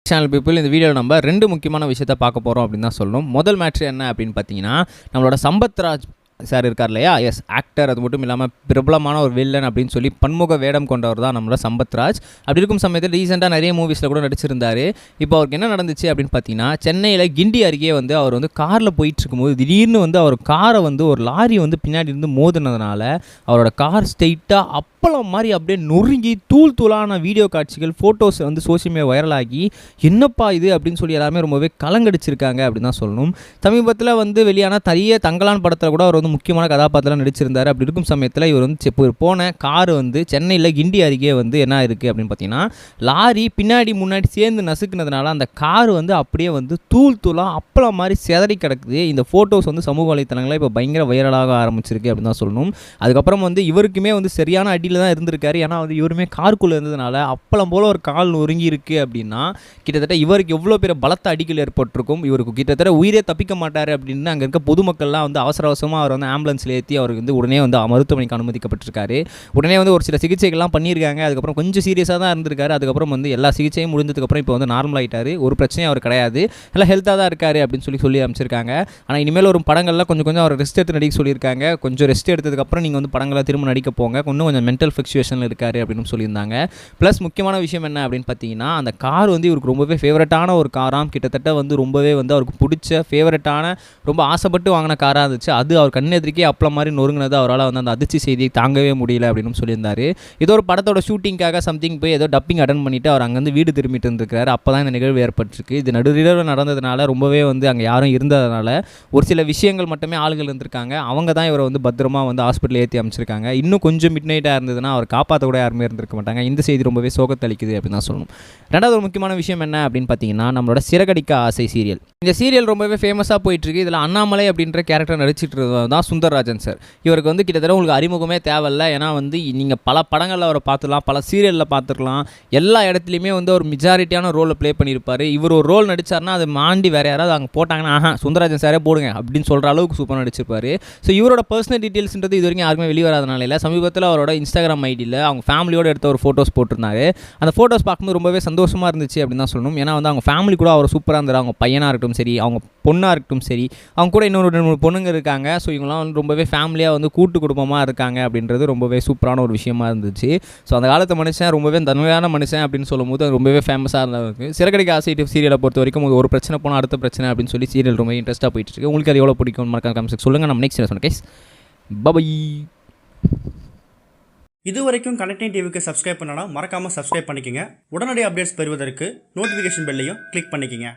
Channel people இந்த வீடியோவில் நம்ம 2 முக்கியமான விஷயத்தை பார்க்க போகிறோம் அப்படின்னு தான் சொல்லணும். முதல் மேட்ரு என்ன அப்படின்னு பார்த்தீங்கன்னா, நம்மளோட சம்பத்ராஜ் சார் இருக்கார் இல்லையா, எஸ் ஆக்டர், அது மட்டும் இல்லாமல் பிரபலமான ஒரு வில்லன் அப்படின்னு சொல்லி பன்முக வேடம் கொண்டவர் தான் நம்மளோட சம்பத்ராஜ். அப்படி இருக்கும் சமயத்தில் ரீசெண்டாக நிறைய மூவிஸில் கூட நடிச்சிருந்தார். இப்போ அவருக்கு என்ன நடந்துச்சு அப்படின்னு பார்த்தீங்கன்னா, சென்னையில் கிண்டி அருகே அவர் காரில் போயிட்டு இருக்கும்போது திடீர்னு அவர் காரை ஒரு லாரி பின்னாடி இருந்து மோதினதுனால அவரோட கார் ஸ்ட்ரெயிட்டாக அப்பளம் மாதிரி அப்படியே நொறுங்கி தூள் தூளான வீடியோ காட்சிகள், ஃபோட்டோஸ் சோஷியல் மீடியா வைரலாகி என்னப்பா இது அப்படின்னு சொல்லி எல்லாருமே ரொம்பவே கலங்கடிச்சிருக்காங்க அப்படின்னு தான் சொல்லணும். சமீபத்தில் வெளியான தரிய தங்கலான் படத்தில் கூட அவர் முக்கியமான கதாபாத்திரம் நடிச்சிருந்தார். அப்படி இருக்கும் சமயத்தில் இவர் போன கார் சென்னையில் கிண்டி அருகே என்ன இருக்குது அப்படின்னு பார்த்தீங்கன்னா, லாரி பின்னாடி முன்னாடி சேர்ந்து நசுக்குனதுனால அந்த கார் அப்படியே தூள் தூளாக அப்பளம் மாதிரி செதறி கிடக்குது. இந்த ஃபோட்டோஸ் சமூக வலைத்தளங்களில் இப்போ பயங்கர வைரலாக ஆரம்பிச்சிருக்கு அப்படின்னு தான் சொல்லணும். அதுக்கப்புறம் இவருக்குமே சரியான அடியில் தான் இருந்திருக்காரு. ஏன்னா இவருமே காருக்குள்ளே இருந்ததுனால அப்பளம் போல் ஒரு கால் நொறுங்கி இருக்குது அப்படின்னா கிட்டத்தட்ட இவருக்கு எவ்வளோ பேர் பலத்த அடிகள் ஏற்பட்டிருக்கும். இவருக்கு கிட்டத்தட்ட உயிரே தப்பிக்க மாட்டார் அப்படின்னு அங்கே இருக்க பொதுமக்கள்லாம் அவசர அவசரமாக அவர் ஆம்புலன்ஸில் ஏற்றி அவருக்கு உடனே மருத்துவமனைக்கு அனுமதிக்கப்பட்டிருக்காரு. உடனே ஒரு சில சிகிச்சைகள்லாம் பண்ணியிருக்காங்க. அதுக்கப்புறம் கொஞ்சம் சீரியஸாக தான் இருந்திருக்காரு. அதுக்கப்புறம் எல்லா சிகிச்சையும் முடிஞ்சதுக்கப்புறம் இப்போ நார்மல் ஆகிட்டார். ஒரு பிரச்சனையும் அவர் கிடையாது, எல்லாம் ஹெல்த்தாக தான் இருக்காரு அப்படின்னு சொல்லி அமைச்சிருக்காங்க. ஆனால் இனிமேல் ஒரு படங்கள்லாம் கொஞ்சம் அவர் ரெஸ்ட் எடுத்து நடிக்க சொல்லியிருக்காங்க. கொஞ்சம் ரெஸ்ட் எடுத்ததுக்கப்புறம் நீங்கள் படங்களை திரும்ப நடிக்க போங்க, இன்னும் கொஞ்சம் மென்டல் ஃப்ளக்சுவேஷனில் இருக்காரு அப்படின்னு சொல்லியிருந்தாங்க. ப்ளஸ் முக்கியமான விஷயம் என்ன அப்படின்னு பார்த்தீங்கன்னா, அந்த கார் இவருக்கு ரொம்பவே ஃபேவரட்டான ஒரு காராம். கிட்டத்தட்ட ரொம்பவே அவருக்கு பிடிச்ச ஃபேவரட்டான, ரொம்ப ஆசைப்பட்டு வாங்கின காராக இருந்துச்சு. அது அவர் கண்ணெதிரிக்கே அப்பளம் மாதிரி நொறுங்கினது அவரால் அந்த அதிர்ச்சி செய்தியை தாங்கவே முடியல அப்படின்னு சொல்லியிருந்தார். ஏதோ ஒரு படத்தோட ஷூட்டிங்காக சம்திங் போய் ஏதோ டப்பிங் அட்டன் பண்ணிவிட்டு அவர் அங்கேருந்து வீடு திரும்பிட்டு இருந்திருக்காரு. அப்போ தான் இந்த நிகழ்வு ஏற்பட்டிருக்கு. இது நடுநிலவில் நடந்ததுனால ரொம்பவே அங்கே யாரும் இருந்ததுனால ஒரு சில விஷயங்கள் மட்டுமே ஆளுகள் இருந்திருக்காங்க. அவங்க தான் இவரை பத்திரமா ஹாஸ்பிட்டல் ஏற்றி அமைச்சிருக்காங்க. இன்னும் கொஞ்சம் மிட் நைட்டாக இருந்ததுன்னா அவர் காப்பாற்ற கூட யாருமே இருந்திருக்க மாட்டாங்க. இந்த செய்தி ரொம்பவே சோகத்தளிக்குது அப்படின்னு தான் சொல்லணும். ரெண்டாவது ஒரு முக்கியமான விஷயம் என்ன அப்படின்னு பார்த்தீங்கன்னா, நம்மளோட சிறகடிக்க ஆசை சீரியல். இந்த சீரியல் ரொம்பவே ஃபேமஸாக போயிட்டுருக்கு. இதில் அண்ணாமலை அப்படின்ற கேரக்டர் நடிச்சிட்டு தான் சுந்தர்ராஜன் சார். இவருக்கு கிட்டத்தட்ட உங்களுக்கு அறிமுகமே தேவையில்லை. ஏன்னா நீங்கள் பல படங்களில் அவரை பார்த்துக்கலாம், பல சீரியலில் பார்த்துக்கலாம். எல்லா இடத்துலையுமே ஒரு மெஜாரிட்டியான ரோலை ப்ளே பண்ணியிருப்பார். இவர் ஒரு ரோல் நடித்தார்னா அதை மாண்டி வேறு யாராவது அங்கே போட்டாங்கன்னா சுந்தர்ராஜன் சாரே போடுங்க அப்படின்னு சொல்கிற அளவுக்கு சூப்பராக நடிச்சிருப்பார். ஸோ இவரோட பர்சனல் டீட்டெயில்ஸ்ன்றது இது வரைக்கும் யாருமே வெளிவராதனால இல்லை. சமீபத்தில் அவரோட இன்ஸ்டாகிராம் ஐடியில் அவங்க ஃபேமிலியோடு எடுத்த ஒரு ஃபோட்டோஸ் போட்டிருந்தாரு. அந்த ஃபோட்டோஸ் பார்க்கும்போது ரொம்பவே சந்தோஷமாக இருந்துச்சு அப்படின்னு தான் சொல்லணும். ஏன்னா அவங்க ஃபேமிலி கூட அவர் சூப்பராக இருந்தார். அவங்க பையனாக இருக்கட்டும் சரி, அவங்க பொண்ணாக இருக்கட்டும் சரி, அவங்க கூட இன்னொரு 2-3 பொண்ணுங்க இருக்காங்க. ஸோ இவங்களாம் ரொம்பவே ஃபேமிலியாக கூட்டு குடும்பமாக இருக்காங்க அப்படின்றது ரொம்பவே சூப்பரான ஒரு விஷயமா இருந்துச்சு. ஸோ அந்த காலத்து மனுஷன் ரொம்பவே தன்மையான மனுஷன் அப்படின்னு சொல்லும்போது அது ரொம்பவே ஃபேமஸாக இருந்தவருக்கு. சிறகடிக்க ஆசை சீரியலை பொறுத்த வரைக்கும் ஒரு பிரச்சனை போனால் அடுத்த பிரச்சனை அப்படின்னு சொல்லி சீரியல் ரொம்ப இன்ட்ரெஸ்ட்டாக போயிட்டு இருக்கு. உங்களுக்கு அது எவ்வளோ பிடிக்கும் மறக்காம கமெண்ட்ஸ் சொல்லுங்கள். நம்ம நெக்ஸ்ட் சொன்ன கைஸ் பை. இது வரைக்கும் கனெக்டிங் டிவிக்கு சப்ஸ்கிரைப் பண்ணனா மறக்காமல் சப்ஸ்கிரைப் பண்ணிக்கங்க. உடனடி அப்டேட்ஸ் பெறுவதற்கு நோட்டிஃபிகேஷன் பெல்லையும் கிளிக் பண்ணிக்கங்க.